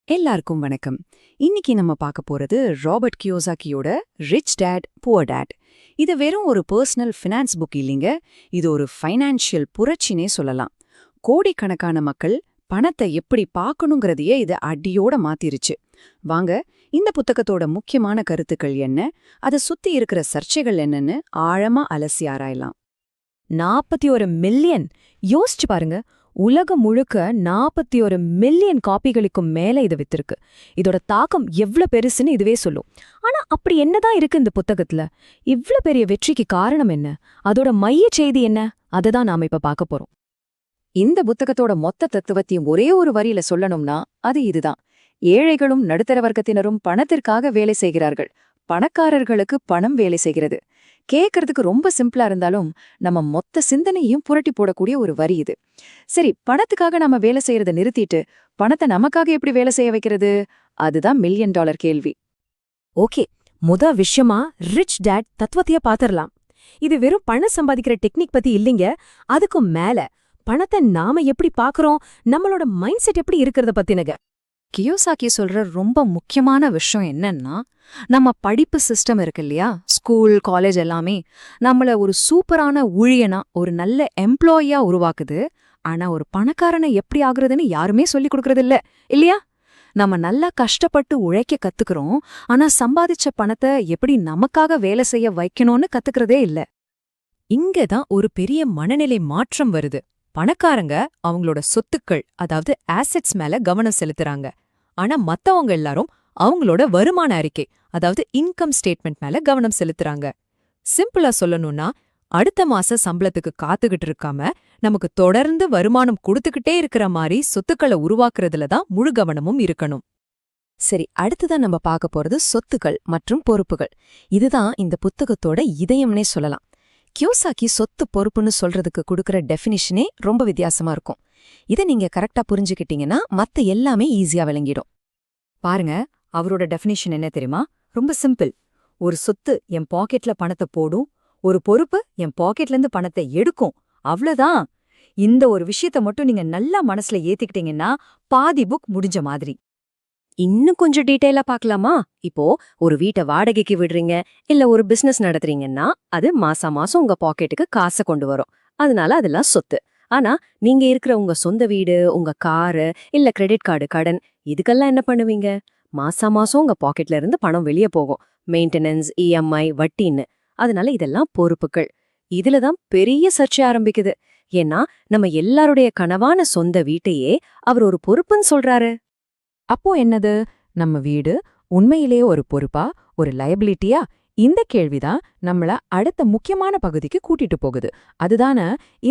எல்லாருக்கும் வணக்கம். இன்னைக்கு நம்ம பார்க்க போறது ராபர்ட் கியோசாகியோட ரிச் டேட் புவர் டேட். இது வெறும் ஒரு பர்சனல் ஃபினான்ஸ் புக் இல்லைங்க. இது ஒரு ஃபைனான்ஷியல் புரட்சினே சொல்லலாம். கோடிக்கணக்கான மக்கள் பணத்தை எப்படி பார்க்கணுங்கிறதையே இது அடியோட மாத்திருச்சு. வாங்க, இந்த புத்தகத்தோட முக்கியமான கருத்துக்கள் என்ன, அதை சுத்தி இருக்கிற சர்ச்சைகள் என்னன்னு ஆழமா அலசி ஆராயலாம். 41 மில்லியன் யோசிச்சு பாருங்க. உலகம் முழுக்க 41 மில்லியன் காப்பிகளுக்கும் மேல இது வித்திருக்கு. இதோட தாக்கம் எவ்வளவு பெருசுன்னு இதுவே சொல்லும். ஆனா அப்படி என்னதான் இருக்கு இந்த புத்தகத்துல? இவ்ளோ பெரிய வெற்றிக்கு காரணம் என்ன? அதோட மைய செய்தி என்ன? அததான் நாம இப்ப பார்க்க போறோம். இந்த புத்தகத்தோட மொத்த தத்துவத்தையும் ஒரே ஒரு வரியில சொல்லணும்னா அது இதுதான். ஏழைகளும் நடுத்தர வர்க்கத்தினரும் பணத்திற்காக வேலை செய்கிறார்கள், பணக்காரர்களுக்கு பணம் வேலை செய்கிறது. கேட்கறதுக்கு ரொம்ப சிம்பிளா இருந்தாலும் நம்ம மொத்த சிந்தனையும் புரட்டி போடக்கூடிய ஒரு வரி இது. சரி, பணத்துக்காக நம்ம வேலை செய்யறத நிறுத்திட்டு பணத்தை நமக்காக எப்படி வேலை செய்ய வைக்கிறது? அதுதான் $1 மில்லியன் கேள்வி. ஓகே, விஷயமா ரிச் டேட் தத்துவத்தைய பாத்திரலாம். இது வெறும் பணம் சம்பாதிக்கிற டெக்னிக் பத்தி இல்லைங்க. அதுக்கும் மேல பணத்தை நாம எப்படி பாக்குறோம், நம்மளோட மைண்ட் செட் எப்படி இருக்கிறத பத்தினங்க. கியோசாகி சொல்ற ரொம்ப முக்கியமான விஷயம் என்னன்னா, நம்ம படிப்பு சிஸ்டம் இருக்கு இல்லையா, ஸ்கூல் காலேஜ் எல்லாமே நம்மள ஒரு சூப்பரான ஊழியனா, ஒரு நல்ல எம்ப்ளாயியா உருவாக்குது. ஆனா ஒரு பணக்காரனை எப்படி ஆகுறதுன்னு யாருமே சொல்லி கொடுக்கறது இல்லையா? நம்ம நல்லா கஷ்டப்பட்டு உழைக்க கத்துக்கிறோம், ஆனா சம்பாதிச்ச பணத்தை எப்படி நமக்காக வேலை செய்ய வைக்கணும்னு கத்துக்கிறதே இல்ல. இங்கதான் ஒரு பெரிய மனநிலை மாற்றம் வருது. பணக்காரங்க அவங்களோட சொத்துக்கள், அதாவது ஆசெட்ஸ் மேல கவனம் செலுத்துறாங்க. ஆனா மத்தவங்க எல்லாரும் அவங்களோட வருமான அறிக்கை, அதாவது இன்கம் ஸ்டேட்மெண்ட் மேல கவனம் செலுத்துறாங்க. சிம்பிளா சொல்லணும்னா, அடுத்த மாச சம்பளத்துக்கு காத்துக்கிட்டு இருக்காம நமக்கு தொடர்ந்து வருமானம் கொடுத்துக்கிட்டே இருக்கிற மாதிரி சொத்துக்களை உருவாக்குறதுல தான் முழு கவனமும் இருக்கணும். சரி, அடுத்துதான் நம்ம பார்க்க போறது சொத்துக்கள் மற்றும் பொறுப்புகள். இதுதான் இந்த புத்தகத்தோட இதயம்னே சொல்லலாம். கியோசாகி சொத்து பொறுப்புன்னு சொல்றதுக்கு கொடுக்கற டெஃபினிஷனே ரொம்ப வித்தியாசமா இருக்கும். இதை நீங்க கரெக்டா புரிஞ்சுக்கிட்டீங்கன்னா மத்த எல்லாமே ஈஸியா விளங்கிடும். பாருங்க, அவரோட டெஃபினிஷன் என்ன தெரியுமா? ரொம்ப சிம்பிள். ஒரு சொத்து என் பாக்கெட்ல பணத்தை போடும், ஒரு பொறுப்பு என் பாக்கெட்ல இருந்து பணத்தை எடுக்கும், அவ்வளவுதான். இந்த ஒரு விஷயத்த மட்டும் நீங்க நல்லா மனசுல ஏத்திக்கிட்டீங்கன்னா பாதி புக் முடிஞ்ச மாதிரி. இன்னும் கொஞ்சம் டீட்டெயிலா பார்க்கலாமா? இப்போ ஒரு வீட்டை வாடகைக்கு விடுறீங்க, இல்ல ஒரு பிசினஸ் நடத்துறீங்கன்னா அது மாசம் மாசம் உங்க பாக்கெட்டுக்கு காசை கொண்டு வரும். அதனால அதெல்லாம் சொத்து. ஆனா நீங்க இருக்கிற உங்க சொந்த வீடு, உங்க காரு, இல்ல கிரெடிட் கார்டு கடன், இதுக்கெல்லாம் என்ன பண்ணுவீங்க? மாசம் மாசம் உங்க பாக்கெட்ல இருந்து பணம் வெளியே போகும். மெயின்டெனன்ஸ், இஎம்ஐ, வட்டின்னு. அதனால இதெல்லாம் பொறுப்புகள். இதுலதான் பெரிய சர்ச்சை ஆரம்பிக்குது. ஏன்னா நம்ம எல்லாருடைய கனவான சொந்த வீட்டையே அவர் ஒரு பொறுப்புன்னு சொல்றாரு. அப்போ என்னது? நம்ம வீடு உண்மையிலேயே ஒரு பொறுப்பா, ஒரு லயபிலிட்டியா? இந்த கேள்விதான் நம்மள அடுத்த முக்கியமான பகுதிக்கு கூட்டிட்டு போகுது. அதுதான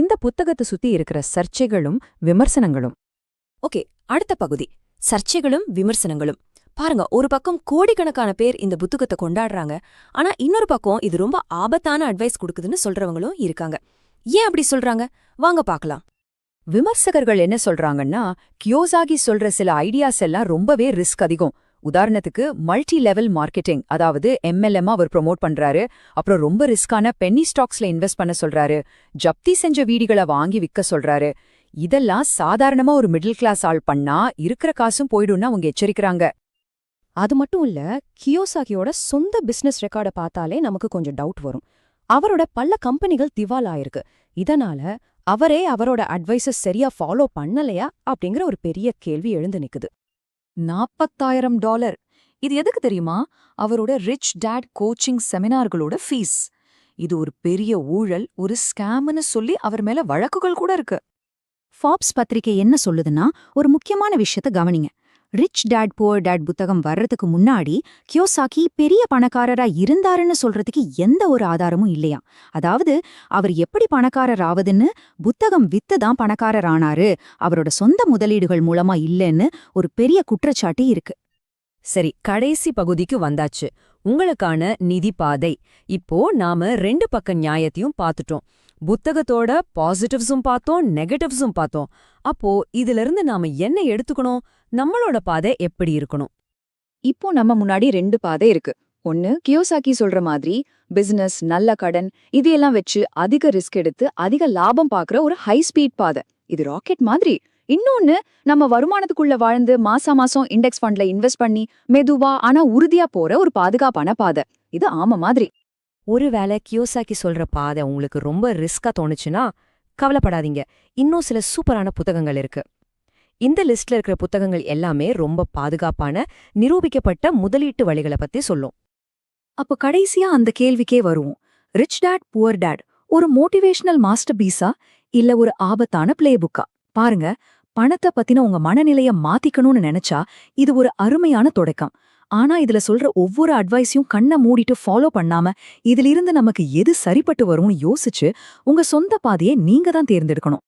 இந்த புத்தகத்தை சுத்தி இருக்கிற சர்ச்சைகளும் விமர்சனங்களும். ஓகே, அடுத்த பகுதி சர்ச்சைகளும் விமர்சனங்களும். பாருங்க, ஒரு பக்கம் கோடிக்கணக்கான பேர் இந்த புத்தகத்தை கொண்டாடுறாங்க, ஆனா இன்னொரு பக்கம் இது ரொம்ப ஆபத்தான அட்வைஸ் கொடுக்குதுன்னு சொல்றவங்களும் இருக்காங்க. ஏன் அப்படி சொல்றாங்க? வாங்க பார்க்கலாம். விமர்சகர்கள் என்ன சொல்றாங்கன்னா, கியோசாகி சொல்ற சில ஐடியாஸ் எல்லாம் ரொம்பவே ரிஸ்க் அதிகம். உதாரணத்துக்கு மல்டி லெவல் மார்க்கெட்டிங், அதாவது MLM அவர் ப்ரொமோட் பண்றாரு. அப்புறம் ரொம்ப ரிஸ்கான பென்னி ஸ்டாக்ஸ்ல இன்வெஸ்ட் பண்ண சொல்றாரு. ஜப்தி செஞ்ச வீடுகளை வாங்கி விற்க சொல்றாரு. இதெல்லாம் சாதாரணமா ஒரு மிடில் கிளாஸ் ஆள் பண்ணா இருக்கிற காசும் போயிடும்னு அவங்க எச்சரிக்கிறாங்க. அது மட்டும் இல்ல, கியோசாகியோட சொந்த பிசினஸ் ரெக்கார்டை பார்த்தாலே நமக்கு கொஞ்சம் டவுட் வரும். அவரோட பல கம்பெனிகள் திவால் ஆயிருக்கு. இதனால அவரே அவரோட அட்வைசஸ் சரியா ஃபாலோ பண்ணலையா அப்படிங்கிற ஒரு பெரிய கேள்வி எழுந்து நிக்குது. $40,000. இது எதுக்கு தெரியுமா? அவரோட ரிச் டேட் கோச்சிங் செமினார்களோட ஃபீஸ். இது ஒரு பெரிய ஊழல், ஒரு ஸ்கேம்னு சொல்லி அவர் மேல வழக்குகள் கூட இருக்கு. ஃபாப்ஸ் பத்திரிகை என்ன சொல்லுதுன்னா, ஒரு முக்கியமான விஷயத்த கவனிங்க. ரிச் டேட் புவர் டேட் புத்தகம் வர்றதுக்கு முன்னாடி கியோசாகி பெரிய பணக்காரரா இருந்தாருன்னு சொல்றதுக்கு எந்த ஒரு ஆதாரமும் இல்லையா. அதாவது அவர் எப்படி பணக்காரர் ஆவதுன்னு, புத்தகம் வித்துதான் பணக்காரர் ஆனாரு, அவரோட சொந்த முதலீடுகள் மூலமா இல்லைன்னு ஒரு பெரிய குற்றச்சாட்டு இருக்கு. சரி, கடைசி பகுதிக்கு வந்தாச்சு. உங்களுக்கான நிதி பாதை. இப்போ நாம 2 பக்க நியாயத்தையும் பார்த்துட்டோம். புத்தகத்தோட பாசிட்டிவ்ஸும் பார்த்தோம், நெகட்டிவ்ஸும் பார்த்தோம். அப்போ இதிலிருந்து நாம என்ன எடுத்துக்கணும்? நம்மளோட பாதை எப்படி இருக்கணும்? இப்போ நம்ம முன்னாடி 2 பாதை இருக்கு. ஒன்னு, கியோசாகி சொல்ற மாதிரி பிசினஸ், நல்ல கடன், இதையெல்லாம் வச்சு அதிக ரிஸ்க் எடுத்து அதிக லாபம் பாக்குற ஒரு ஹை ஸ்பீட் பாதை. இது ராக்கெட் மாதிரி. இன்னொன்னு, நம்ம வருமானத்துக்குள்ள வாழ்ந்து மாசம் இண்டெக்ஸ் ஃபண்ட்ல இன்வெஸ்ட் பண்ணி மெதுவா ஆனா உறுதியா போற ஒரு பாதுகாப்பான பாதை. இது ஆம மாதிரி. ஒருவேளை கியோசாக்கி சொல்ற பாதை உங்களுக்கு ரொம்ப ரிஸ்கா தோணுச்சுன்னா கவலைப்படாதீங்க. இன்னும் சில சூப்பரான புத்தகங்கள் இருக்கு. இந்த லிஸ்ட்ல இருக்கிற புத்தகங்கள் எல்லாமே ரொம்ப பாதுகாப்பான, நிரூபிக்கப்பட்ட முதலீட்டு வழிகளை பத்தி சொல்லும். அப்ப கடைசியா அந்த கேள்விக்கே வருவோம். ரிச் டாட் புவர் டாட் ஒரு மோட்டிவேஷனல் மாஸ்டர் பீஸா இல்ல ஒரு ஆபத்தான பிளே புக்கா? பாருங்க, பணத்தை பத்தின உங்க மனநிலைய மாத்திக்கணும்னு நினைச்சா இது ஒரு அருமையான தொடக்கம். ஆனா இதுல சொல்ற ஒவ்வொரு அட்வைஸையும் கண்ணை மூடிட்டு ஃபாலோ பண்ணாம இதிலிருந்து நமக்கு எது சரிப்பட்டு வரும்னு யோசிச்சு உங்க சொந்த பாதையை நீங்க தான் தேர்ந்தெடுக்கணும்.